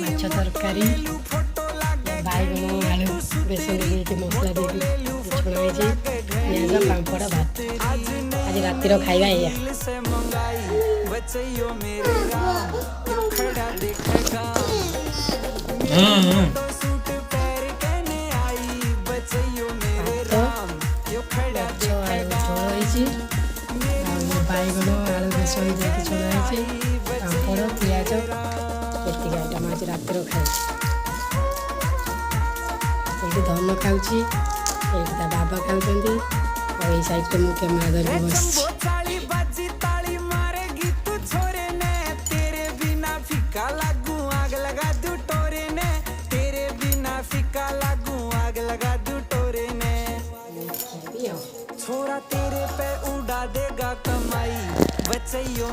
ମାଛ ତରକାରୀ ବାଇଗଣ ଆଳୁ ବେସନ ଦେଇକି ମସଲା ଦେଇକି ଛଣା ହେଇଛି ପିଆଜ ପାମ୍ପଡ଼ ଭାତ ଆଜି ରାତିର ଖାଇବା ଏଇଆ। ବାଇଗଣ ଆଳୁ ବେସନ ଦେଇକି ଛଣା ହେଇଛି ପାମ୍ପଡ଼ ପିଆଜ ଏତିକି ଆଇଟମ୍ ଆଜି ରାତିର ଖାଉଛି। ଏଇଠି ଧନ ଖାଉଛି, ଏଇଠି ତା ବାବା ଖାଉଛନ୍ତି ଆଉ ଏଇ ସାଇଡ଼ରେ ମୁଁ କ୍ୟାମେରା ଧରିକି ବସିଛି। छोरा तेरे पे उड़ा देगा कमाई बचइयो